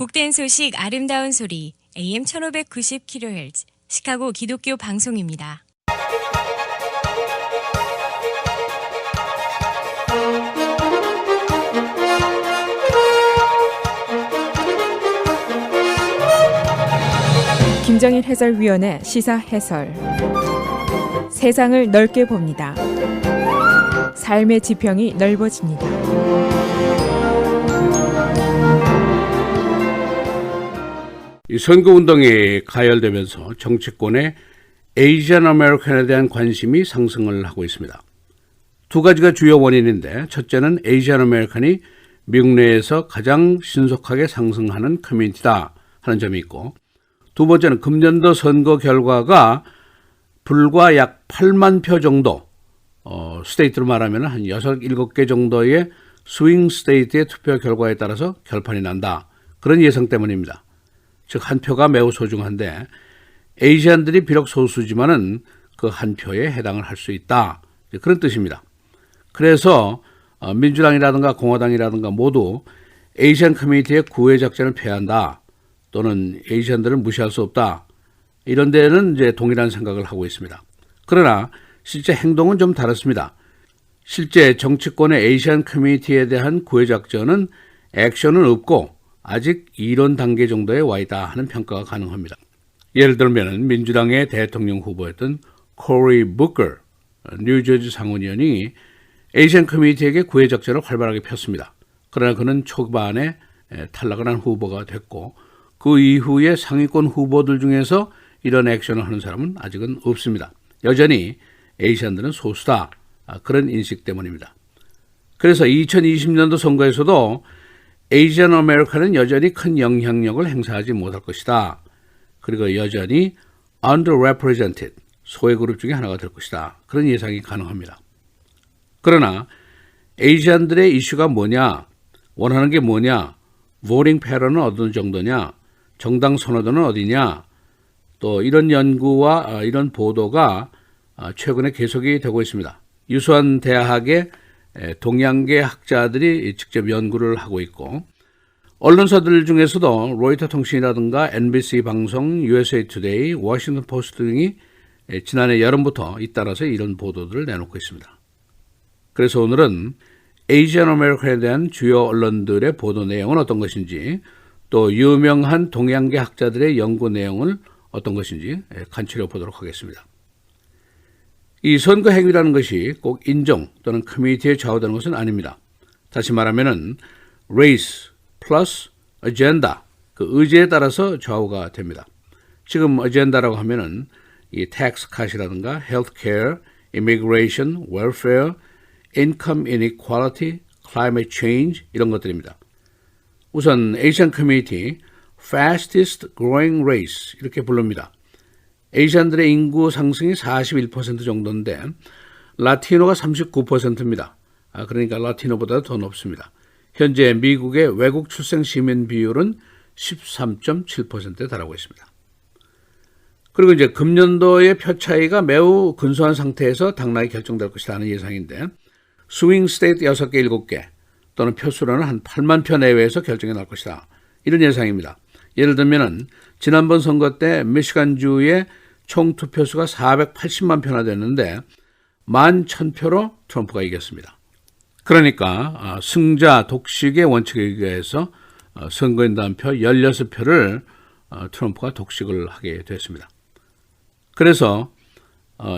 복된 소식 아름다운 소리 AM 1590kHz 시카고 기독교 방송입니다. 김정일 해설위원의 시사 해설. 세상을 넓게 봅니다. 삶의 지평이 넓어집니다. 이 선거운동이 가열되면서 정치권의 에이지안 아메리칸에 대한 관심이 상승을 하고 있습니다. 두 가지가 주요 원인인데, 첫째는 에이지안 아메리칸이 미국 내에서 가장 신속하게 상승하는 커뮤니티다 하는 점이 있고, 두 번째는 금년도 선거 결과가 불과 약 8만 표 정도, 스테이트로 말하면 한 6, 7개 정도의 스윙 스테이트의 투표 결과에 따라서 결판이 난다. 그런 예상 때문입니다. 즉, 한 표가 매우 소중한데 에이시안들이 비록 소수지만은 그 한 표에 해당을 할 수 있다. 그런 뜻입니다. 그래서 민주당이라든가 공화당이라든가 모두 에이시안 커뮤니티의 구애 작전을 폐한다. 또는 에이시안들을 무시할 수 없다. 이런 데는 이제 동일한 생각을 하고 있습니다. 그러나 실제 행동은 좀 다릅니다. 실제 정치권의 에이시안 커뮤니티에 대한 구애 작전은 액션은 없고 아직 이론 단계 정도에 와 있다 하는 평가가 가능합니다. 예를 들면 민주당의 대통령 후보였던 코리 부커 뉴저지 상원의원이 에이시안 커뮤니티에게 구애 작전을 활발하게 폈습니다. 그러나 그는 초반에 탈락을 한 후보가 됐고, 그 이후에 상위권 후보들 중에서 이런 액션을 하는 사람은 아직은 없습니다. 여전히 에이시안들은 소수다. 그런 인식 때문입니다. 그래서 2020년도 선거에서도 에이지안 아메리칸은 여전히 큰 영향력을 행사하지 못할 것이다. 그리고 여전히 underrepresented, 소외 그룹 중에 하나가 될 것이다. 그런 예상이 가능합니다. 그러나 에이지안들의 이슈가 뭐냐, 원하는 게 뭐냐, voting pattern은 어느 정도냐, 정당 선호도는 어디냐, 또 이런 연구와 이런 보도가 최근에 계속이 되고 있습니다. 유수한 대학의 동양계 학자들이 직접 연구를 하고 있고, 언론사들 중에서도 로이터 통신이라든가 NBC 방송, USA Today, 워싱턴 포스트 등이 지난해 여름부터 잇따라서 이런 보도들을 내놓고 있습니다. 그래서 오늘은 에이지안 아메리칸에 대한 주요 언론들의 보도 내용은 어떤 것인지, 또 유명한 동양계 학자들의 연구 내용을 어떤 것인지 간추려 보도록 하겠습니다. 이 선거 행위라는 것이 꼭 인종 또는 커뮤니티에 좌우되는 것은 아닙니다. 다시 말하면은 race 플러스 agenda, 그 의제에 따라서 좌우가 됩니다. 지금 agenda라고 하면은 이 tax cut이라든가 healthcare, immigration, welfare, income inequality, climate change 이런 것들입니다. 우선 에이시안 커뮤니티 fastest growing race 이렇게 부릅니다. 에이시안들의 인구 상승이 41% 정도인데 라티노가 39%입니다. 그러니까 라티노보다 더 높습니다. 현재 미국의 외국 출생 시민 비율은 13.7%에 달하고 있습니다. 그리고 이제 금년도의 표 차이가 매우 근소한 상태에서 당락이 결정될 것이라는 예상인데, 스윙 스테이트 6개, 7개 또는 표수로는 한 8만 표 내외에서 결정이 날 것이다. 이런 예상입니다. 예를 들면은 지난번 선거 때 미시간주의 총 투표수가 480만 표나 됐는데 11,000표로 트럼프가 이겼습니다. 그러니까 승자 독식의 원칙에 의해서 선거인단 표 16표를 트럼프가 독식을 하게 됐습니다. 그래서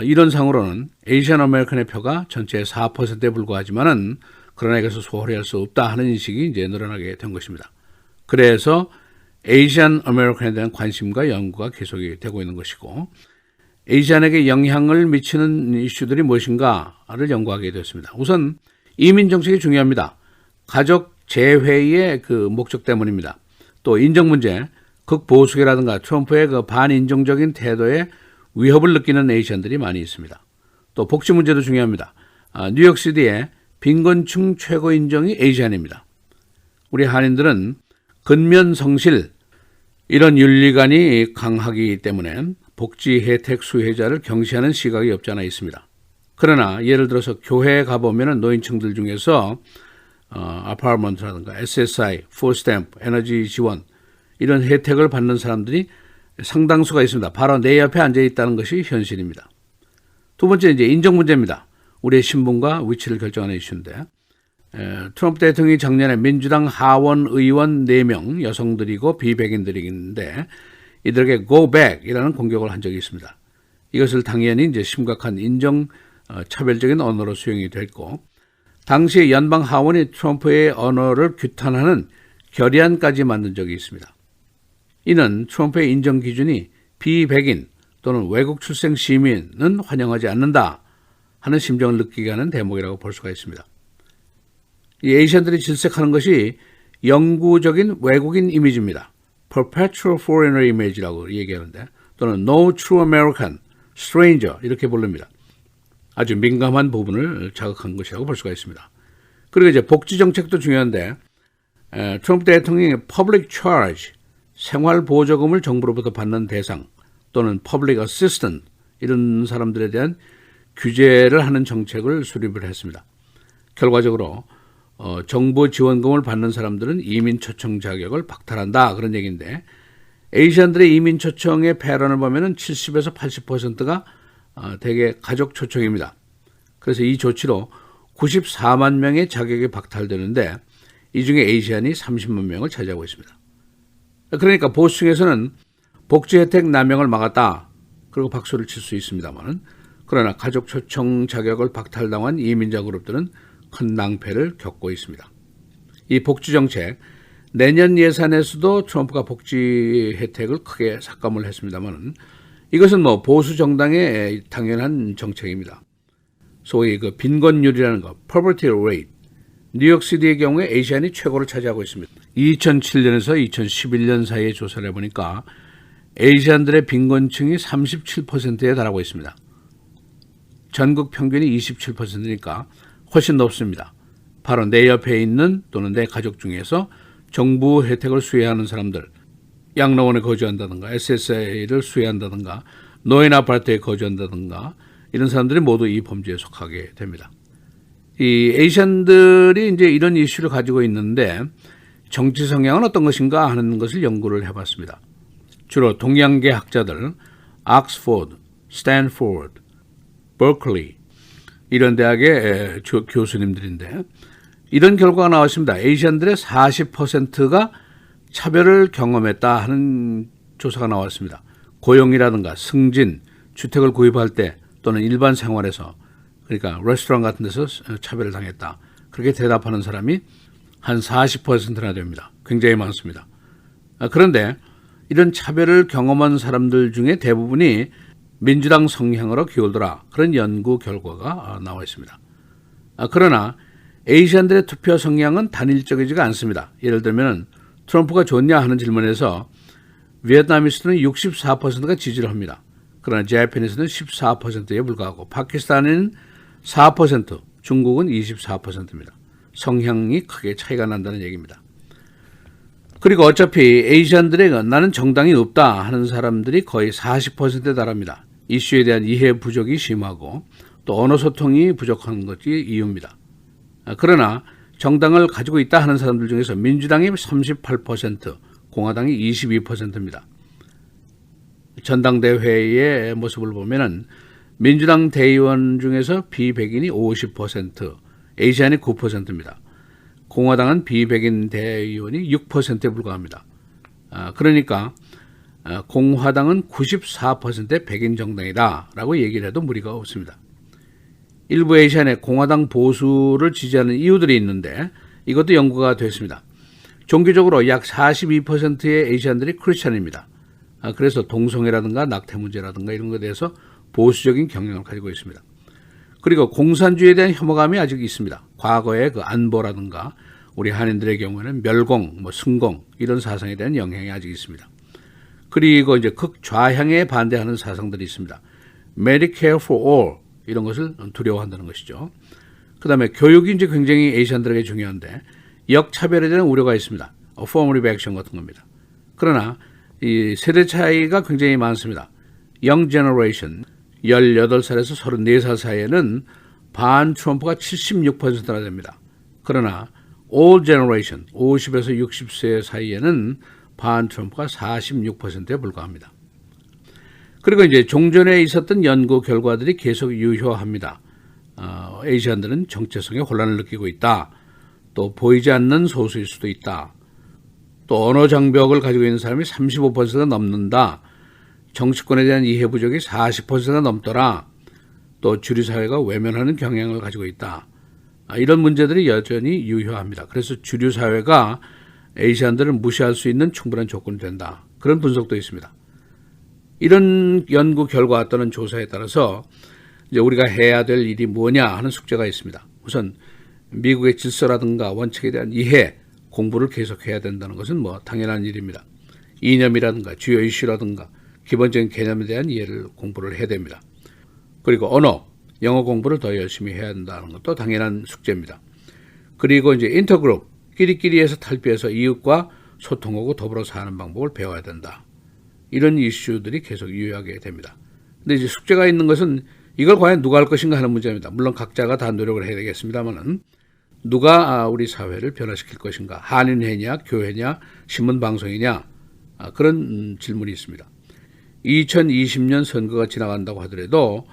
이런 상으로는 에이시안 아메리칸의 표가 전체의 4%에 불과하지만은 그러나 이것을 소홀히 할 수 없다 하는 인식이 이제 늘어나게 된 것입니다. 그래서 에이시안 아메리칸에 대한 관심과 연구가 계속이 되고 있는 것이고, 에이시안에게 영향을 미치는 이슈들이 무엇인가를 연구하게 되었습니다. 우선 이민 정책이 중요합니다. 가족 재회의 그 목적 때문입니다. 또 인정 문제, 극보수계라든가 트럼프의 그 반인종적인 태도에 위협을 느끼는 에이시안들이 많이 있습니다. 또 복지 문제도 중요합니다. 뉴욕시티의 빈곤층 최고 인종이 에이시안입니다. 우리 한인들은 근면성실 이런 윤리관이 강하기 때문에 복지 혜택 수혜자를 경시하는 시각이 없지 않아 있습니다. 그러나 예를 들어서 교회에 가보면 노인층들 중에서 아파트먼트라든가 SSI, 풀스탬프, 에너지 지원 이런 혜택을 받는 사람들이 상당수가 있습니다. 바로 내 옆에 앉아 있다는 것이 현실입니다. 두 번째 이제 인정 문제입니다. 우리의 신분과 위치를 결정하는 이슈인데 트럼프 대통령이 작년에 민주당 하원 의원 4명 여성들이고 비백인들인데 이들에게 go back이라는 공격을 한 적이 있습니다. 이것을 당연히 이제 심각한 인정 차별적인 언어로 수용이 됐고 당시 연방 하원이 트럼프의 언어를 규탄하는 결의안까지 만든 적이 있습니다. 이는 트럼프의 인정 기준이 비백인 또는 외국 출생 시민은 환영하지 않는다 하는 심정을 느끼게 하는 대목이라고 볼 수가 있습니다. 이 에이시안들이 질색하는 것이 영구적인 외국인 이미지입니다. Perpetual Foreigner Image라고 얘기하는데 또는 No True American, Stranger 이렇게 부릅니다. 아주 민감한 부분을 자극한 것이라고 볼 수가 있습니다. 그리고 이제 복지 정책도 중요한데 트럼프 대통령이 Public Charge, 생활보조금을 정부로부터 받는 대상 또는 Public Assistant 이런 사람들에 대한 규제를 하는 정책을 수립을 했습니다. 결과적으로 정부 지원금을 받는 사람들은 이민 초청 자격을 박탈한다 그런 얘기인데 에이시안들의 이민 초청의 패런을 보면은 70에서 80%가 대개 가족 초청입니다. 그래서 이 조치로 94만 명의 자격이 박탈되는데 이 중에 에이시안이 30만 명을 차지하고 있습니다. 그러니까 보수층에서는 복지 혜택 남용을 막았다. 그리고 박수를 칠 수 있습니다만 그러나 가족 초청 자격을 박탈당한 이민자 그룹들은 큰 낭패를 겪고 있습니다. 이 복지 정책 내년 예산에서도 트럼프가 복지 혜택을 크게 삭감을 했습니다만 이것은 보수 정당의 당연한 정책입니다. 소위 그 빈곤율이라는 거, poverty rate. 뉴욕시티의 경우에 에이시안이 최고를 차지하고 있습니다. 2007년에서 2011년 사이에 조사를 해보니까 에이시안들의 빈곤층이 37%에 달하고 있습니다. 전국 평균이 27%니까 훨씬 높습니다. 바로 내 옆에 있는 또는 내 가족 중에서 정부 혜택을 수혜하는 사람들, 양로원에 거주한다든가 SSA를 수혜한다든가 노인 아파트에 거주한다든가 이런 사람들이 모두 이 범죄에 속하게 됩니다. 이 에이시안들이 이제 이런 이슈를 가지고 있는데 정치 성향은 어떤 것인가 하는 것을 연구를 해봤습니다. 주로 동양계 학자들, 옥스포드, 스탠포드, 버클리 이런 대학의 교수님들인데 이런 결과가 나왔습니다. 에이시안들의 40%가 차별을 경험했다 하는 조사가 나왔습니다. 고용이라든가 승진, 주택을 구입할 때 또는 일반 생활에서 그러니까 레스토랑 같은 데서 차별을 당했다. 그렇게 대답하는 사람이 한 40%나 됩니다. 굉장히 많습니다. 그런데 이런 차별을 경험한 사람들 중에 대부분이 민주당 성향으로 기울더라. 그런 연구 결과가 나와 있습니다. 그러나 에이시안들의 투표 성향은 단일적이지가 않습니다. 예를 들면 트럼프가 좋냐 하는 질문에서 비et나미스는 64%가 지지를 합니다. 그러나 재패니스는 14%에 불과하고 파키스탄은 4%, 중국은 24%입니다. 성향이 크게 차이가 난다는 얘기입니다. 그리고 어차피 에이시안들의 나는 정당이 없다 하는 사람들이 거의 40%에 달합니다. 이슈에 대한 이해 부족이 심하고 또 언어 소통이 부족한 것이 이유입니다. 그러나 정당을 가지고 있다 하는 사람들 중에서 민주당이 38%, 공화당이 22%입니다. 전당대회의 모습을 보면은 민주당 대의원 중에서 비백인이 50%, 에이시안이 9%입니다. 공화당은 비백인 대의원이 6%에 불과합니다. 그러니까 공화당은 94%의 백인 정당이다라고 얘기를 해도 무리가 없습니다. 일부 에이시안의 공화당 보수를 지지하는 이유들이 있는데 이것도 연구가 됐습니다. 종교적으로 약 42%의 에이시안들이 크리스찬입니다. 그래서 동성애라든가 낙태 문제라든가 이런 것에 대해서 보수적인 경향을 가지고 있습니다. 그리고 공산주의에 대한 혐오감이 아직 있습니다. 과거의 그 안보라든가 우리 한인들의 경우에는 멸공, 승공 이런 사상에 대한 영향이 아직 있습니다. 그리고 이제 극좌향에 반대하는 사상들이 있습니다. Medicare for all 이런 것을 두려워한다는 것이죠. 그 다음에 교육이 이제 굉장히 에이시안들에게 중요한데 역차별에 대한 우려가 있습니다. Affirmative action 같은 겁니다. 그러나 이 세대 차이가 굉장히 많습니다. Young generation 18살에서 34살 사이에는 반 트럼프가 76%나 됩니다. 그러나 old generation 50에서 60세 사이에는 반 트럼프가 46%에 불과합니다. 그리고 이제 종전에 있었던 연구 결과들이 계속 유효합니다. 아시안들은 정체성에 혼란을 느끼고 있다. 또 보이지 않는 소수일 수도 있다. 또 언어 장벽을 가지고 있는 사람이 35%가 넘는다. 정치권에 대한 이해 부족이 40%가 넘더라. 또 주류 사회가 외면하는 경향을 가지고 있다. 이런 문제들이 여전히 유효합니다. 그래서 주류 사회가 아시안들을 무시할 수 있는 충분한 조건이 된다. 그런 분석도 있습니다. 이런 연구 결과 또는 조사에 따라서 이제 우리가 해야 될 일이 뭐냐 하는 숙제가 있습니다. 우선 미국의 질서라든가 원칙에 대한 이해, 공부를 계속해야 된다는 것은 뭐 당연한 일입니다. 이념이라든가 주요 이슈라든가 기본적인 개념에 대한 이해를 공부를 해야 됩니다. 그리고 언어, 영어 공부를 더 열심히 해야 된다는 것도 당연한 숙제입니다. 그리고 이제 인터그룹, 끼리끼리에서 탈피해서 이웃과 소통하고 더불어 사는 방법을 배워야 된다. 이런 이슈들이 계속 유효하게 됩니다. 근데 이제 숙제가 있는 것은 이걸 과연 누가 할 것인가 하는 문제입니다. 물론 각자가 다 노력을 해야 되겠습니다만은 누가 우리 사회를 변화시킬 것인가? 한인회냐, 교회냐, 신문방송이냐? 그런 질문이 있습니다. 2020년 선거가 지나간다고 하더라도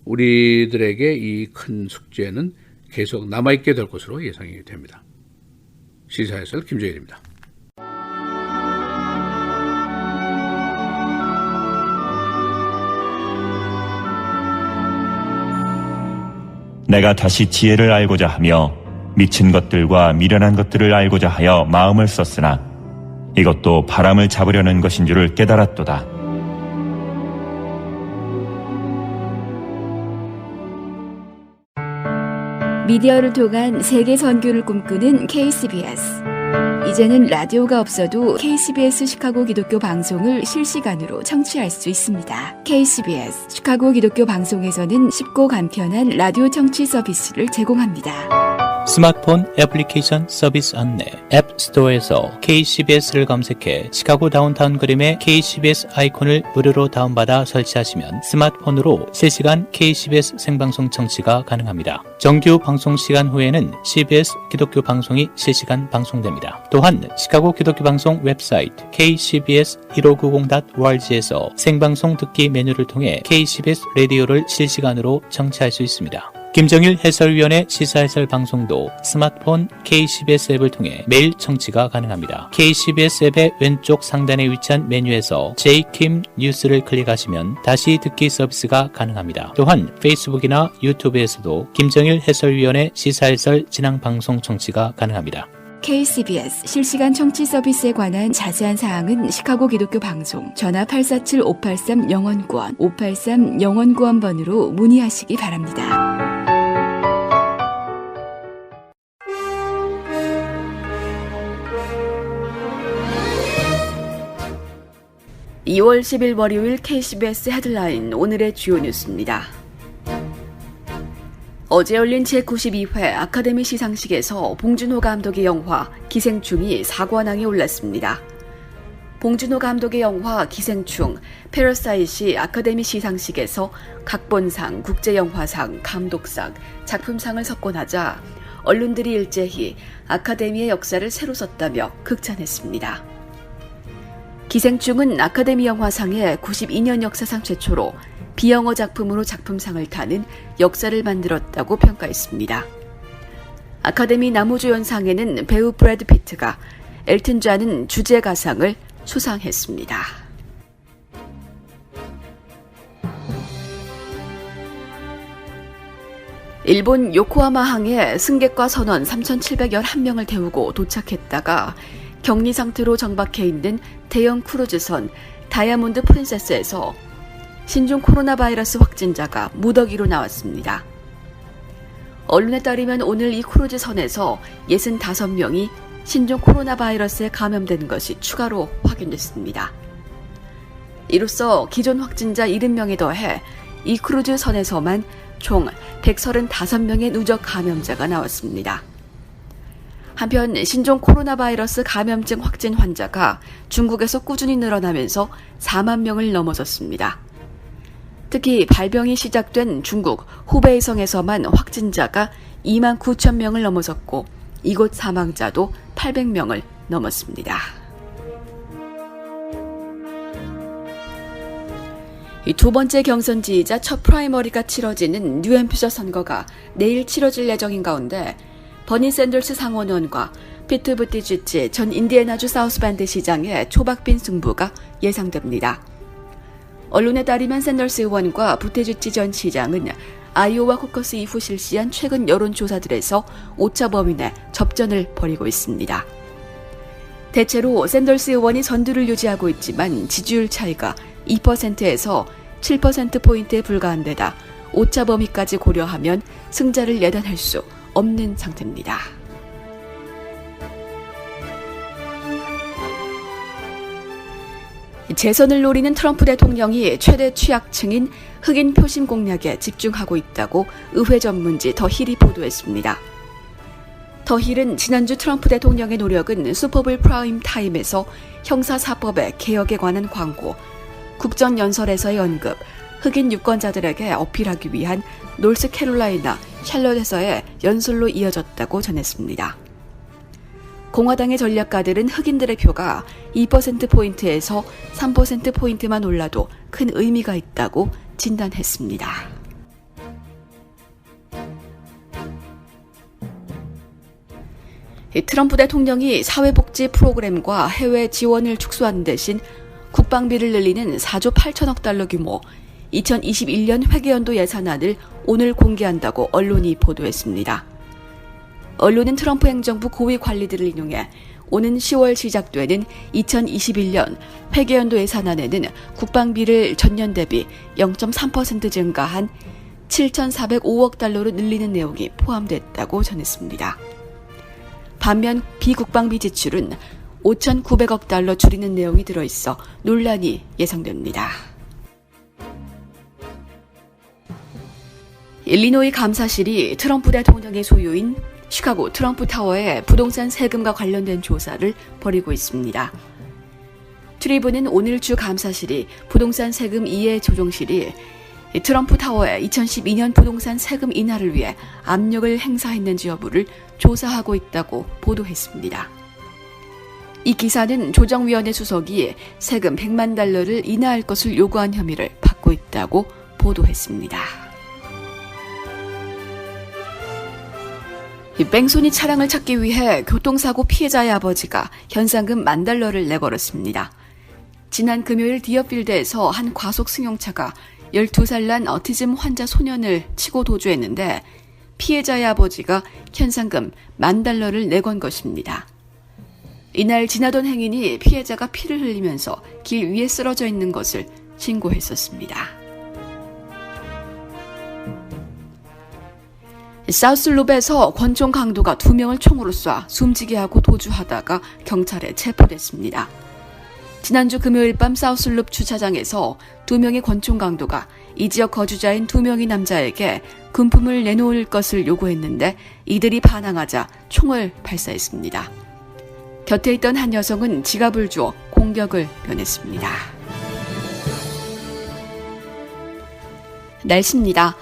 우리들에게 이 큰 숙제는 계속 남아있게 될 것으로 예상이 됩니다. 시사해설 김재일입니다. 내가 다시 지혜를 알고자 하며 미친 것들과 미련한 것들을 알고자 하여 마음을 썼으나 이것도 바람을 잡으려는 것인 줄을 깨달았도다. 미디어를 통한 세계 선교를 꿈꾸는 KCBS. 이제는 라디오가 없어도 KCBS 시카고 기독교 방송을 실시간으로 청취할 수 있습니다. KCBS 시카고 기독교 방송에서는 쉽고 간편한 라디오 청취 서비스를 제공합니다. 스마트폰 애플리케이션 서비스 안내 앱 스토어에서 KCBS를 검색해 시카고 다운타운 그림의 KCBS 아이콘을 무료로 다운받아 설치하시면 스마트폰으로 실시간 KCBS 생방송 청취가 가능합니다. 정규 방송 시간 후에는 CBS 기독교 방송이 실시간 방송됩니다. 또한 시카고 기독교 방송 웹사이트 kcbs1590.org에서 생방송 듣기 메뉴를 통해 KCBS 라디오를 실시간으로 청취할 수 있습니다. 김정일 해설위원의 시사해설 방송도 스마트폰 KCBS 앱을 통해 매일 청취가 가능합니다. KCBS 앱의 왼쪽 상단에 위치한 메뉴에서 J-Kim 뉴스를 클릭하시면 다시 듣기 서비스가 가능합니다. 또한 페이스북이나 유튜브에서도 김정일 해설위원의 시사해설 진행 방송 청취가 가능합니다. KCBS 실시간 청취 서비스에 관한 자세한 사항은 시카고 기독교 방송 전화 847-583-영원구원 583-영원구원번으로 문의하시기 바랍니다. 2월 10일 월요일 KCBS 헤드라인 오늘의 주요 뉴스입니다. 어제 열린 제92회 아카데미 시상식에서 봉준호 감독의 영화 기생충이 사관왕에 올랐습니다. 봉준호 감독의 영화 기생충, 패러사이트이 아카데미 시상식에서 각본상, 국제영화상, 감독상, 작품상을 석권하자 언론들이 일제히 아카데미의 역사를 새로 썼다며 극찬했습니다. 기생충은 아카데미 영화상의 92년 역사상 최초로 비영어 작품으로 작품상을 타는 역사를 만들었다고 평가했습니다. 아카데미 나무주연상에는 배우 브래드 피트가, 엘튼 존은 주제가상을 수상했습니다. 일본 요코하마항에 승객과 선원 3,711명을 태우고 도착했다가 격리 상태로 정박해 있는 대형 크루즈선 다이아몬드 프린세스에서 신종 코로나 바이러스 확진자가 무더기로 나왔습니다. 언론에 따르면 오늘 이 크루즈선에서 65명이 신종 코로나 바이러스에 감염된 것이 추가로 확인됐습니다. 이로써 기존 확진자 70명에 더해 이 크루즈선에서만 총 135명의 누적 감염자가 나왔습니다. 한편 신종 코로나 바이러스 감염증 확진 환자가 중국에서 꾸준히 늘어나면서 4만 명을 넘어섰습니다. 특히 발병이 시작된 중국 후베이성에서만 확진자가 2만 9천 명을 넘어섰고 이곳 사망자도 800명을 넘었습니다. 이 두 번째 경선지이자 첫 프라이머리가 치러지는 뉴햄프셔 선거가 내일 치러질 예정인 가운데 버니 샌더스 상원의원과 피트 부티지지 전 인디애나주 사우스밴드 시장의 초박빈 승부가 예상됩니다. 언론에 따르면 샌더스 의원과 부티지지 전 시장은 아이오와 코커스 이후 실시한 최근 여론조사들에서 오차 범위 내 접전을 벌이고 있습니다. 대체로 샌더스 의원이 선두를 유지하고 있지만 지지율 차이가 2%에서 7%포인트에 불과한 데다 오차 범위까지 고려하면 승자를 예단할 수 없는 상태입니다. 재선을 노리는 트럼프 대통령이 최대 취약층인 흑인 표심 공략에 집중하고 있다고 의회 전문지 더 힐이 보도했습니다. 더 힐은 지난주 트럼프 대통령의 노력은 슈퍼볼 프라임 타임에서 형사사법의 개혁에 관한 광고, 국정연설에서의 언급, 흑인 유권자들에게 어필하기 위한 노스캐롤라이나 샬럿에서의 연설로 이어졌다고 전했습니다. 공화당의 전략가들은 흑인들의 표가 2%포인트에서 3%포인트만 올라도 큰 의미가 있다고 진단했습니다. 트럼프 대통령이 사회복지 프로그램과 해외 지원을 축소하는 대신 국방비를 늘리는 4조 8천억 달러 규모 2021년 회계연도 예산안을 오늘 공개한다고 언론이 보도했습니다. 언론은 트럼프 행정부 고위 관리들을 인용해 오는 10월 시작되는 2021년 회계연도 예산안에는 국방비를 전년 대비 0.3% 증가한 7,405억 달러로 늘리는 내용이 포함됐다고 전했습니다. 반면 비국방비 지출은 5,900억 달러 줄이는 내용이 들어있어 논란이 예상됩니다. 일리노이 감사실이 트럼프 대통령의 소유인 시카고 트럼프 타워의 부동산 세금과 관련된 조사를 벌이고 있습니다. 트리브는 오늘 주 감사실이 부동산 세금 이해 조정실이 트럼프 타워의 2012년 부동산 세금 인하를 위해 압력을 행사했는지 여부를 조사하고 있다고 보도했습니다. 이 기사는 조정위원회 수석이 세금 100만 달러를 인하할 것을 요구한 혐의를 받고 있다고 보도했습니다. 뺑소니 차량을 찾기 위해 교통사고 피해자의 아버지가 현상금 $10,000를 내걸었습니다. 지난 금요일 디어필드에서 한 과속 승용차가 12살 난 어티즘 환자 소년을 치고 도주했는데 피해자의 아버지가 현상금 $10,000를 내건 것입니다. 이날 지나던 행인이 피해자가 피를 흘리면서 길 위에 쓰러져 있는 것을 신고했었습니다. 사우스룹에서 권총 강도가 2명을 총으로 쏴 숨지게 하고 도주하다가 경찰에 체포됐습니다. 지난주 금요일 밤 사우스룹 주차장에서 2명의 권총 강도가 이 지역 거주자인 2명의 남자에게 금품을 내놓을 것을 요구했는데 이들이 반항하자 총을 발사했습니다. 곁에 있던 한 여성은 지갑을 주어 공격을 면했습니다. 날씨입니다.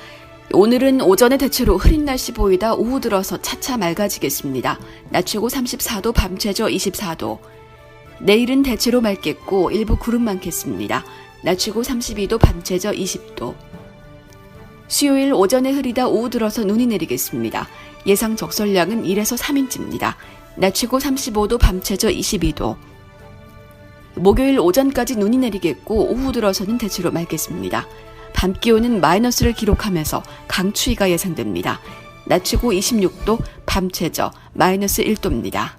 오늘은 오전에 대체로 흐린 날씨 보이다 오후 들어서 차차 맑아지겠습니다. 낮 최고 34도, 밤 최저 24도. 내일은 대체로 맑겠고 일부 구름 많겠습니다. 낮 최고 32도, 밤 최저 20도. 수요일 오전에 흐리다 오후 들어서 눈이 내리겠습니다. 예상 적설량은 1에서 3인치입니다. 낮 최고 35도, 밤 최저 22도. 목요일 오전까지 눈이 내리겠고 오후 들어서는 대체로 맑겠습니다. 밤 기온은 마이너스를 기록하면서 강추위가 예상됩니다. 낮 최고 26도, 밤 최저 마이너스 1도입니다.